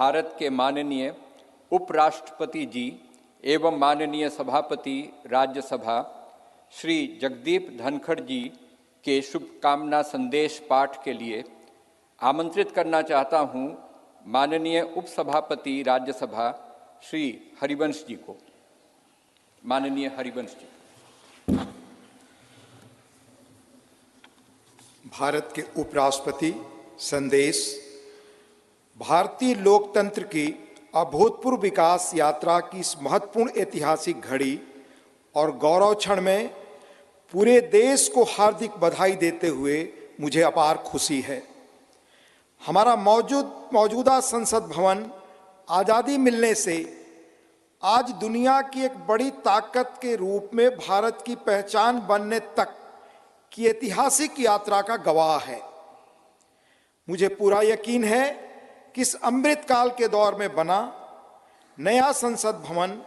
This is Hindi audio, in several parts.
भारत के माननीय उपराष्ट्रपति जी एवं माननीय सभापति राज्यसभा श्री जगदीप धनखड़ जी के शुभकामना संदेश पाठ के लिए आमंत्रित करना चाहता हूं माननीय उपसभापति राज्यसभा श्री हरिवंश जी को। माननीय हरिवंश जी। भारत के उपराष्ट्रपति संदेश। भारतीय लोकतंत्र की अभूतपूर्व विकास यात्रा की इस महत्वपूर्ण ऐतिहासिक घड़ी और गौरव क्षण में पूरे देश को हार्दिक बधाई देते हुए मुझे अपार खुशी है। हमारा मौजूदा संसद भवन आज़ादी मिलने से आज दुनिया की एक बड़ी ताकत के रूप में भारत की पहचान बनने तक की ऐतिहासिक यात्रा का गवाह है। मुझे पूरा यकीन है कि इस अमृत काल के दौर में बना नया संसद भवन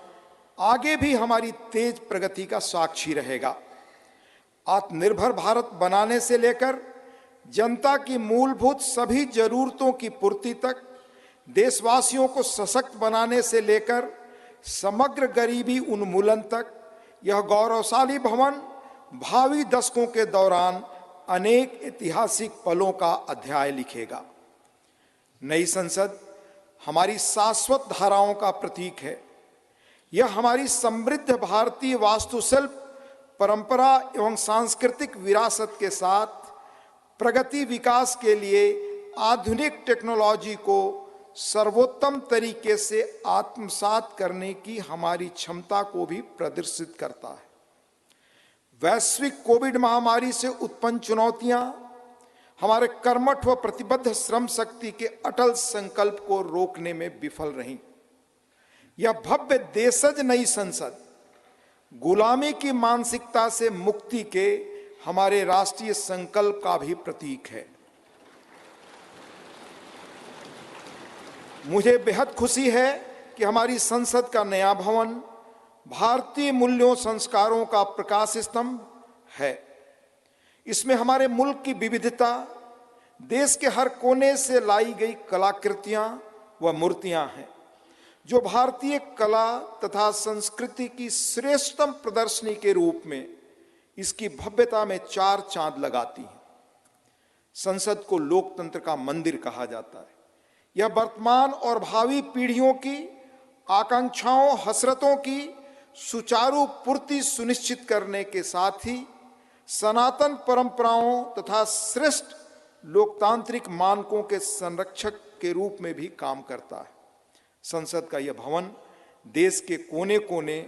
आगे भी हमारी तेज प्रगति का साक्षी रहेगा। आत्मनिर्भर भारत बनाने से लेकर जनता की मूलभूत सभी जरूरतों की पूर्ति तक, देशवासियों को सशक्त बनाने से लेकर समग्र गरीबी उन्मूलन तक, यह गौरवशाली भवन भावी दशकों के दौरान अनेक ऐतिहासिक पलों का अध्याय लिखेगा। नई संसद हमारी शाश्वत धाराओं का प्रतीक है। यह हमारी समृद्ध भारतीय वास्तुशिल्प, परंपरा एवं सांस्कृतिक विरासत के साथ प्रगति विकास के लिए आधुनिक टेक्नोलॉजी को सर्वोत्तम तरीके से आत्मसात करने की हमारी क्षमता को भी प्रदर्शित करता है। वैश्विक कोविड महामारी से उत्पन्न चुनौतियां हमारे कर्मठ व प्रतिबद्ध श्रम शक्ति के अटल संकल्प को रोकने में विफल रहीं। यह भव्य देशज नई संसद गुलामी की मानसिकता से मुक्ति के हमारे राष्ट्रीय संकल्प का भी प्रतीक है। मुझे बेहद खुशी है कि हमारी संसद का नया भवन भारतीय मूल्यों संस्कारों का प्रकाश स्तंभ है। इसमें हमारे मुल्क की विविधता, देश के हर कोने से लाई गई कलाकृतियां व मूर्तियां हैं, जो भारतीय कला तथा संस्कृति की श्रेष्ठतम प्रदर्शनी के रूप में इसकी भव्यता में चार चांद लगाती हैं। संसद को लोकतंत्र का मंदिर कहा जाता है। यह वर्तमान और भावी पीढ़ियों की आकांक्षाओं, हसरतों की सुचारू पूर्ति सुनिश्चित करने के साथ ही सनातन परंपराओं तथा श्रेष्ठ लोकतांत्रिक मानकों के संरक्षक के रूप में भी काम करता है। संसद का यह भवन देश के कोने कोने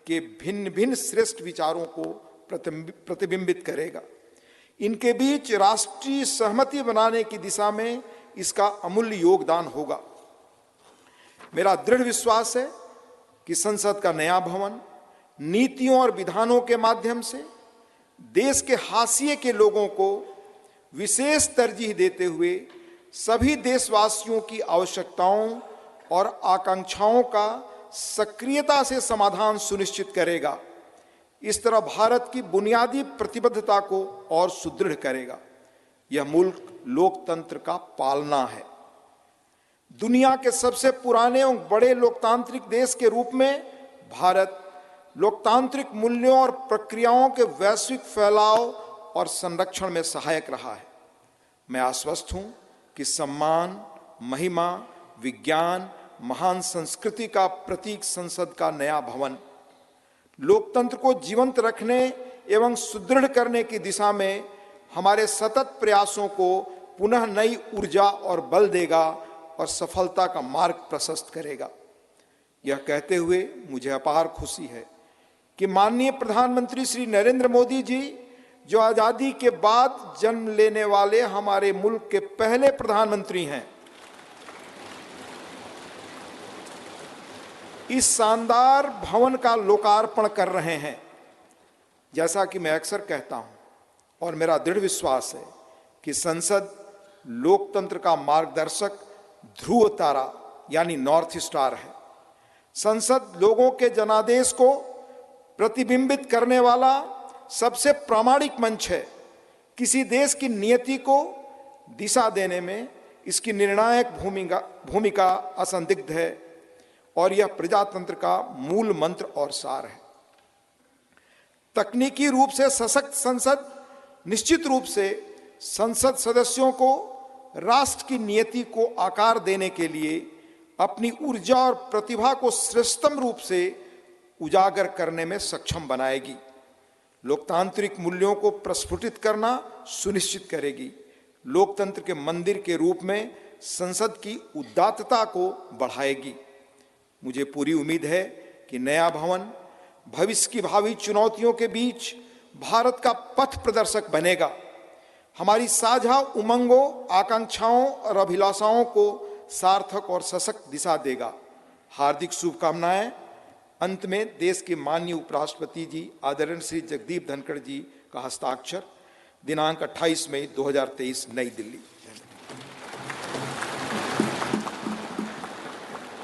के भिन्न भिन्न श्रेष्ठ विचारों को प्रतिबिंबित करेगा। इनके बीच राष्ट्रीय सहमति बनाने की दिशा में इसका अमूल्य योगदान होगा। मेरा दृढ़ विश्वास है कि संसद का नया भवन नीतियों और विधानों के माध्यम से देश के हाशिए के लोगों को विशेष तरजीह देते हुए सभी देशवासियों की आवश्यकताओं और आकांक्षाओं का सक्रियता से समाधान सुनिश्चित करेगा। इस तरह भारत की बुनियादी प्रतिबद्धता को और सुदृढ़ करेगा। यह मुल्क लोकतंत्र का पालना है। दुनिया के सबसे पुराने एवं बड़े लोकतांत्रिक देश के रूप में भारत लोकतांत्रिक मूल्यों और प्रक्रियाओं के वैश्विक फैलाव और संरक्षण में सहायक रहा है। मैं आश्वस्त हूं कि सम्मान, महिमा, विज्ञान, महान संस्कृति का प्रतीक संसद का नया भवन लोकतंत्र को जीवंत रखने एवं सुदृढ़ करने की दिशा में हमारे सतत प्रयासों को पुनः नई ऊर्जा और बल देगा और सफलता का मार्ग प्रशस्त करेगा। यह कहते हुए मुझे अपार खुशी है कि माननीय प्रधानमंत्री श्री नरेंद्र मोदी जी, जो आजादी के बाद जन्म लेने वाले हमारे मुल्क के पहले प्रधानमंत्री हैं, इस शानदार भवन का लोकार्पण कर रहे हैं। जैसा कि मैं अक्सर कहता हूं और मेरा दृढ़ विश्वास है कि संसद लोकतंत्र का मार्गदर्शक ध्रुव तारा यानी नॉर्थ स्टार है। संसद लोगों के जनादेश को प्रतिबिंबित करने वाला सबसे प्रामाणिक मंच है। किसी देश की नियति को दिशा देने में इसकी निर्णायक भूमिका असंदिग्ध है और यह प्रजातंत्र का मूल मंत्र और सार है। तकनीकी रूप से सशक्त संसद निश्चित रूप से संसद सदस्यों को राष्ट्र की नियति को आकार देने के लिए अपनी ऊर्जा और प्रतिभा को श्रेष्ठतम रूप से उजागर करने में सक्षम बनाएगी, लोकतांत्रिक मूल्यों को प्रस्फुटित करना सुनिश्चित करेगी, लोकतंत्र के मंदिर के रूप में संसद की उदात्तता को बढ़ाएगी। मुझे पूरी उम्मीद है कि नया भवन भविष्य की भावी चुनौतियों के बीच भारत का पथ प्रदर्शक बनेगा, हमारी साझा उमंगों, आकांक्षाओं और अभिलाषाओं को सार्थक और सशक्त दिशा देगा। हार्दिक शुभकामनाएं। अंत में देश के माननीय उपराष्ट्रपति जी आदरणीय श्री जगदीप धनखड़ जी का हस्ताक्षर, दिनांक 28 मई 2023 नई दिल्ली।